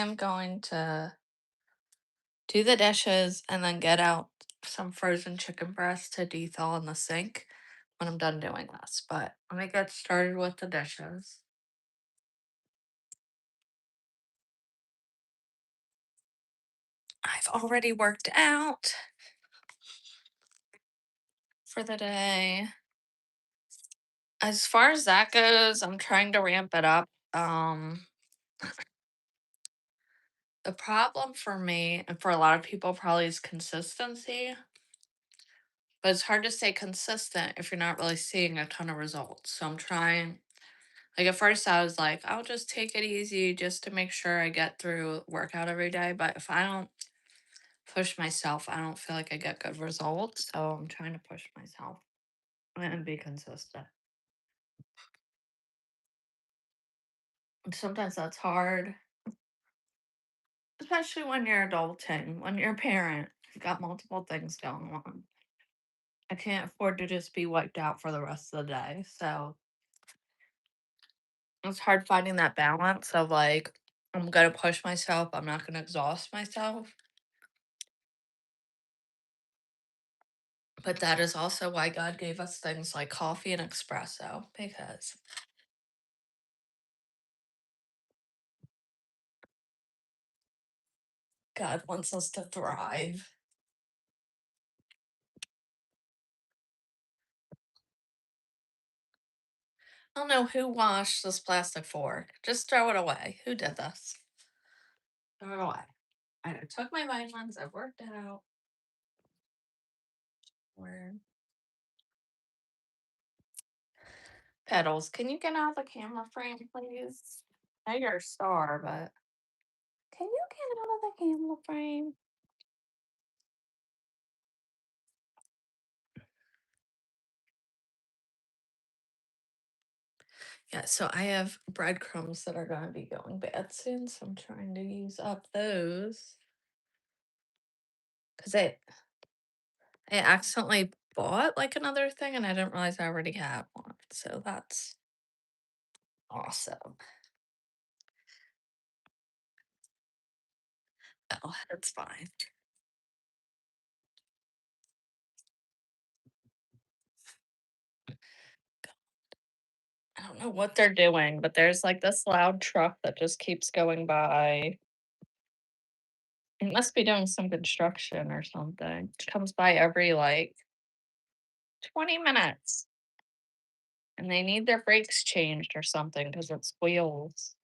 am going to do the dishes and then get out some frozen chicken breast to thaw in the sink when I'm done doing this. But let me get started with the dishes. I've already worked out for the day. As far as that goes, I'm trying to ramp it up. The problem for me and for a lot of people probably is consistency, but it's hard to stay consistent if you're not really seeing a ton of results. So I'm trying. Like at first I was like, I'll just take it easy just to make sure I get through workout every day. But if I don't push myself, I don't feel like I get good results. So I'm trying to push myself and be consistent. And sometimes that's hard, especially when you're adulting, when you're a parent, you've got multiple things going on. I can't afford to just be wiped out for the rest of the day. So it's hard finding that balance of like, I'm going to push myself, I'm not going to exhaust myself. But that is also why God gave us things like coffee and espresso, because God wants us to thrive. I don't know who washed this plastic fork. Just throw it away. Who did this? Throw it away. I took my vitamins, I worked out. Where Petals, can you get out of the camera frame, please? I know you're a star, but can you get out of the camera frame? Yeah, so I have breadcrumbs that are going to be going bad soon, so I'm trying to use up those because I accidentally bought like another thing and I didn't realize I already had one. So that's awesome. Oh, that's fine. I don't know what they're doing, but there's like this loud truck that just keeps going by. It must be doing some construction or something. It comes by every like 20 minutes and they need their brakes changed or something because it squeals.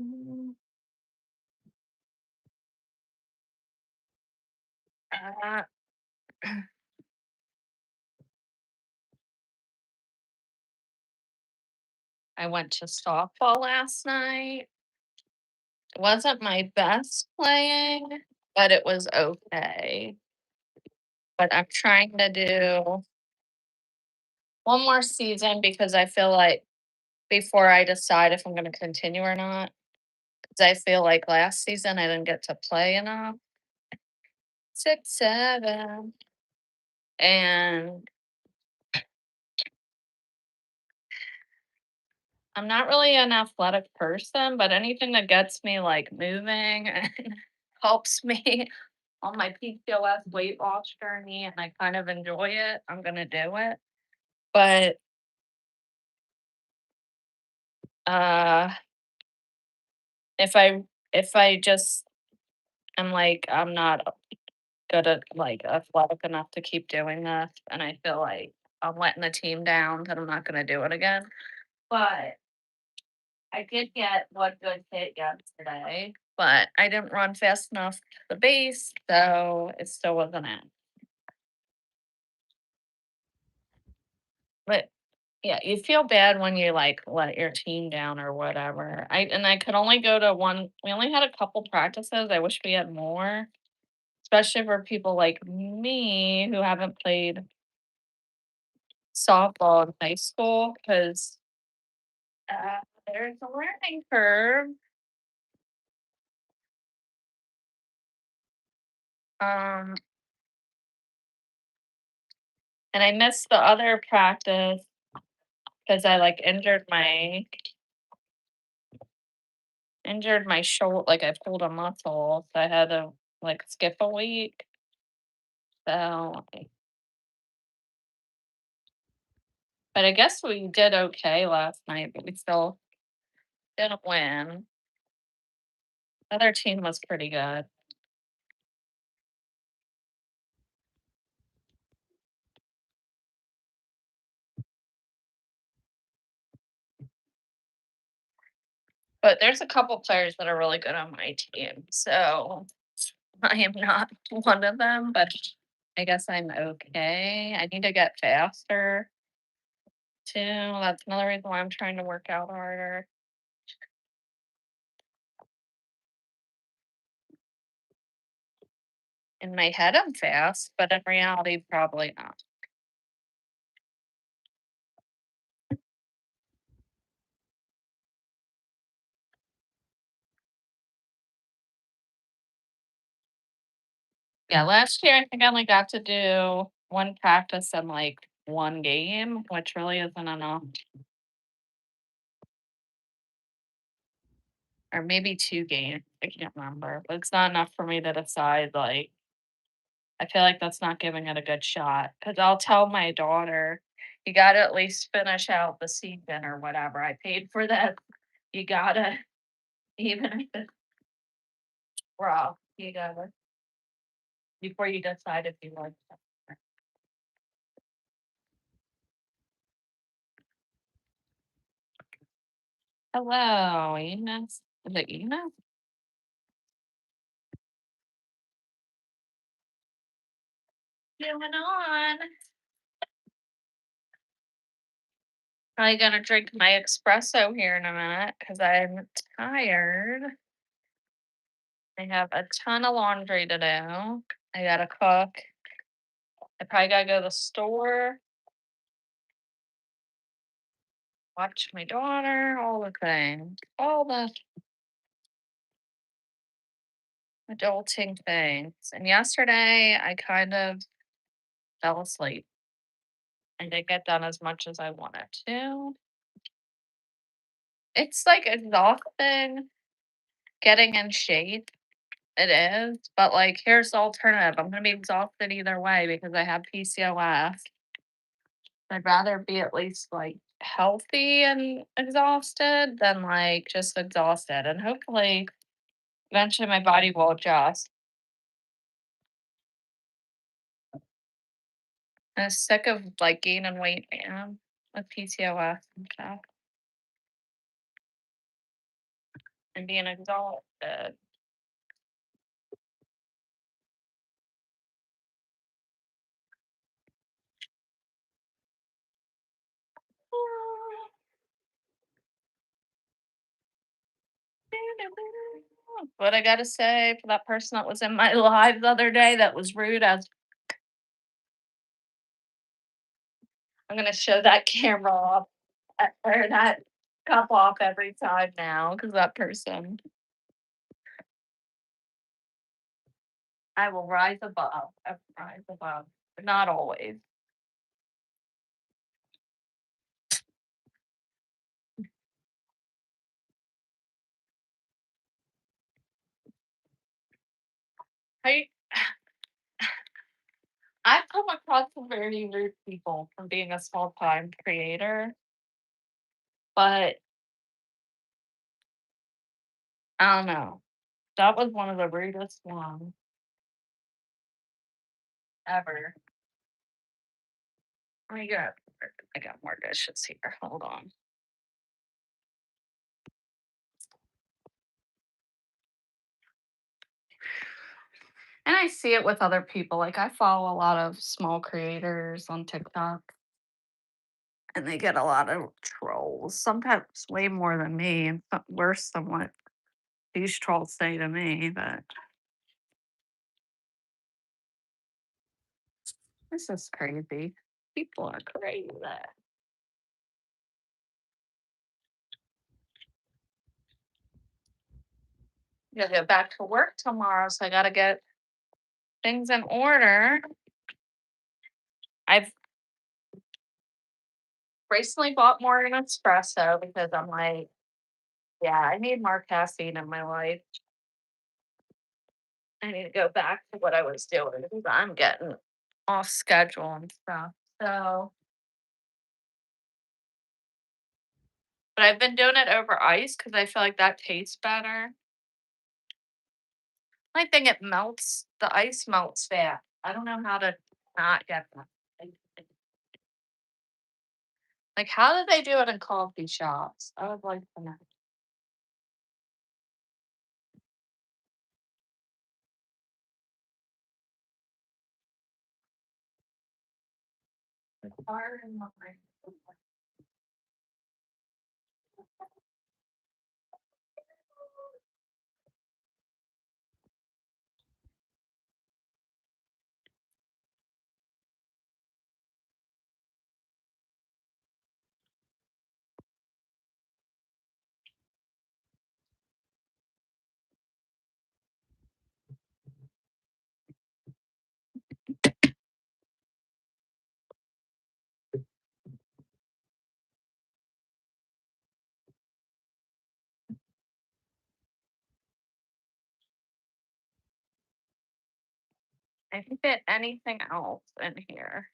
Mm, uh, I went to softball last night. It wasn't my best playing, but it was okay. But I'm trying to do one more season because I feel like before I decide if I'm going to continue or not, because I feel like last season I didn't get to play enough. 6, 7. And I'm not really an athletic person, but anything that gets me like moving and helps me on my PCOS weight loss journey and I kind of enjoy it, I'm going to do it. But uh if I just am like I'm not good at like athletic enough to keep doing this and I feel like I'm letting the team down, then I'm not going to do it again. But I did get one good hit yesterday, but I didn't run fast enough to the base, so it still wasn't in. But yeah, you feel bad when you like let your team down or whatever. I could only go to one. We only had a couple practices. I wish we had more, especially for people like me who haven't played softball in high school because there's a learning curve. Um, And I missed the other practice because I like injured my shoulder, like I pulled a muscle, so I had to like skip a week. So, but I guess we did okay last night, but we still didn't win. The other team was pretty good. But there's a couple players that are really good on my team. So I am not one of them, but I guess I'm okay. I need to get faster too. That's another reason why I'm trying to work out harder. In my head, I'm fast, but in reality, probably not. Yeah, last year I think I only got to do one practice and like one game, which really isn't enough. Or maybe two games. I can't remember. But it's not enough for me to decide like I feel like that's not giving it a good shot. Cause I'll tell my daughter, you gotta at least finish out the season or whatever. I paid for that. You gotta, even if it's rough, you gotta before you decide if you like it. Hello, Enos. Is it Enos? Going on? Probably gonna drink my espresso here in a minute because I'm tired. I have a ton of laundry to do. I gotta cook. I probably gotta go to the store, watch my daughter, all the things, all the adulting things. And yesterday, I kind of fell asleep. I didn't get done as much as I wanted to. It's like exhausting getting in shape. It is, but like, here's the alternative. I'm gonna be exhausted either way because I have PCOS. I'd rather be at least like healthy and exhausted than like just exhausted. And hopefully, eventually, my body will adjust. I'm sick of like gaining weight, man, with PCOS and stuff and being exhausted. What I gotta say for that person that was in my live the other day that was rude as I'm gonna show that camera off or that cup off every time now because that person I will rise above. I will rise above, but not always. I I've come across some very rude people from being a small time creator, but I don't know. That was one of the rudest ones ever. Let me get I got more dishes here. Hold on. And I see it with other people. Like I follow a lot of small creators on TikTok and they get a lot of trolls. Sometimes way more than me and worse than what these trolls say to me, but this is crazy. People are crazy. I gotta get back to work tomorrow, so I gotta get things in order. I've Recently bought more an espresso because I'm like, yeah, I need more caffeine in my life. I need to go back to what I was doing because I'm getting off schedule and stuff. So, but I've been doing it over ice because I feel like that tastes better. I think it melts. The ice melts fast. I don't know how to not get that. Like, how do they do it in coffee shops? I would like to know. Far in my- I can fit anything else in here.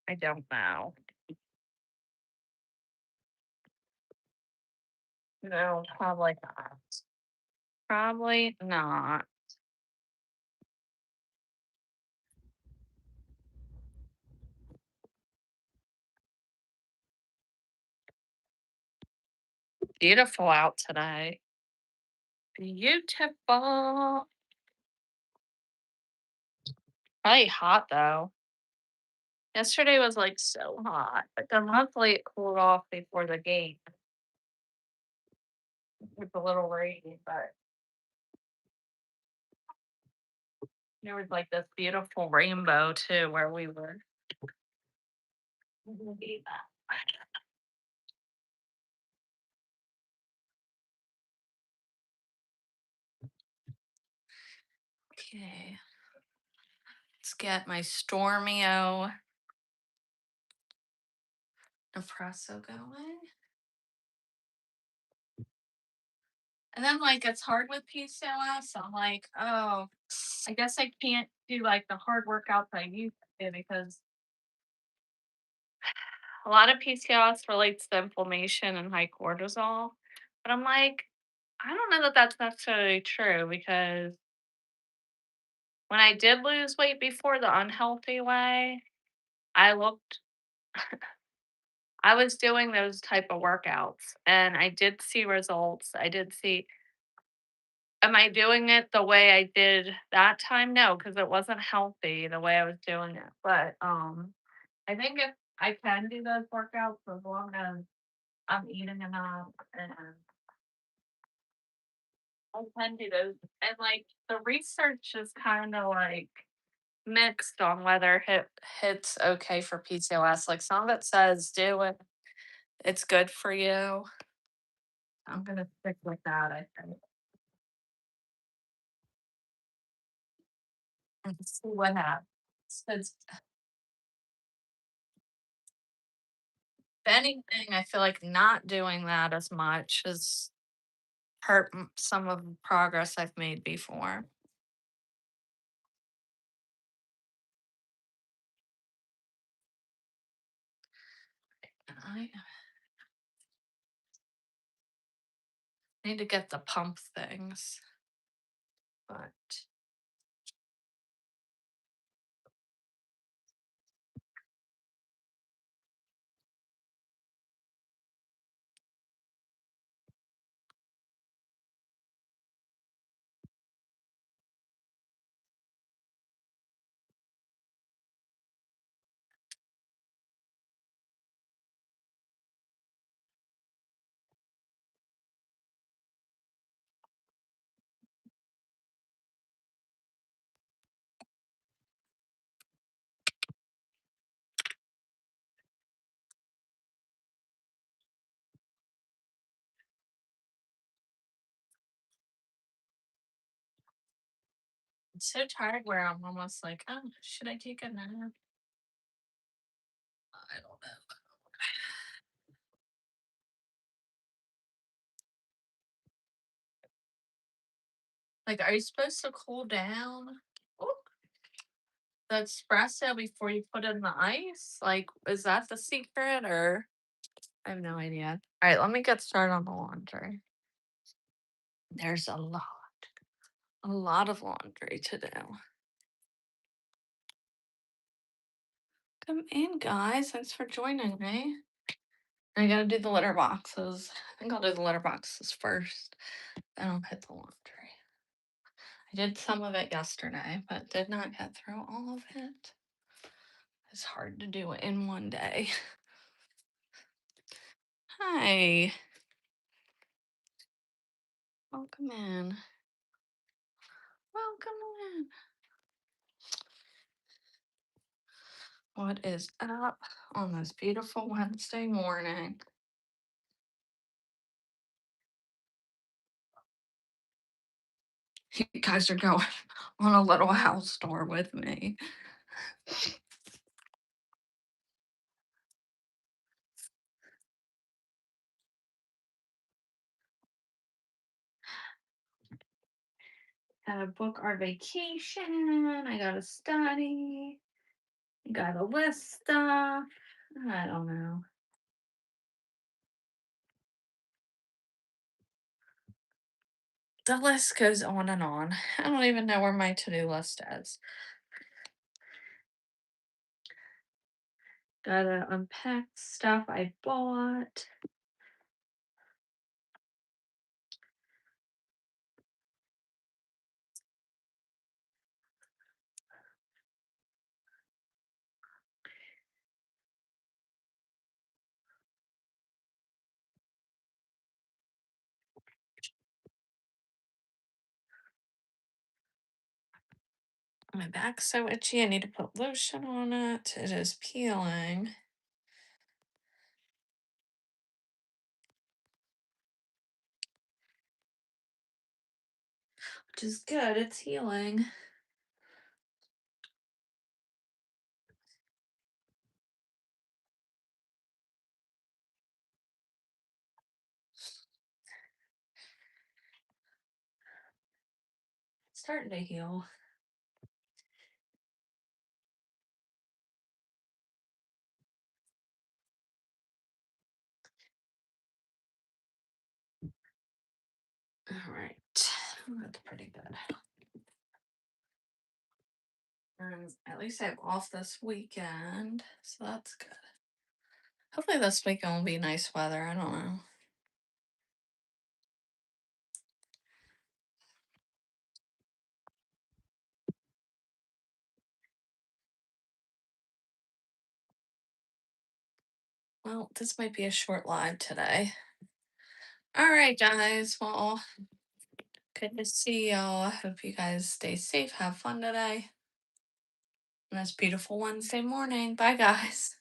I don't know. No, probably not. Probably not. Beautiful out today. Beautiful. Probably hot though. Yesterday was like so hot, but then luckily it cooled off before the game with a little rain. But there was like this beautiful rainbow too where we were. Okay, let's get my Stormio espresso going. And then like it's hard with PCOS. I'm like, oh, I guess I can't do like the hard workouts I used to because a lot of PCOS relates to inflammation and high cortisol. But I'm like, I don't know that that's necessarily true because when I did lose weight before the unhealthy way, I looked, I was doing those type of workouts and I did see results. I did see, am I doing it the way I did that time? No, because it wasn't healthy the way I was doing it. But I think if I can do those workouts as long as I'm eating enough and I can do those. And like the research is kind of like mixed on whether HIT's okay for PCOS. Like some of it says do it, it's good for you. I'm gonna stick with that, I think. And see what happens. 'Cause if anything, I feel like not doing that as much has hurt some of the progress I've made before. I need to get the pump things, but so tired where I'm almost like, oh, should I take a nap? I don't know. Like, are you supposed to cool down Oop, the espresso before you put in the ice? Like, is that the secret or I have no idea. All right, let me get started on the laundry. There's a lot of laundry to do. Come in, guys. Thanks for joining me. I gotta do the litter boxes. I think I'll do the litter boxes first. Then I'll hit the laundry. I did some of it yesterday, but did not get through all of it. It's hard to do it in one day. Hi, welcome in. Welcome in. What is up on this beautiful Wednesday morning? You guys are going on a little house tour with me. Gotta book our vacation. I gotta study. Gotta list stuff. I don't know. The list goes on and on. I don't even know where my to-do list is. Gotta unpack stuff I bought. My back's so itchy. I need to put lotion on it. It is peeling. Which is good. It's healing. It's starting to heal. All right. That's pretty good. At least I'm off this weekend. So that's good. Hopefully this weekend will be nice weather. I don't know. Well, this might be a short live today. All right, guys. Well, good to see y'all. I hope you guys stay safe. Have fun today. On this beautiful Wednesday morning. Bye, guys.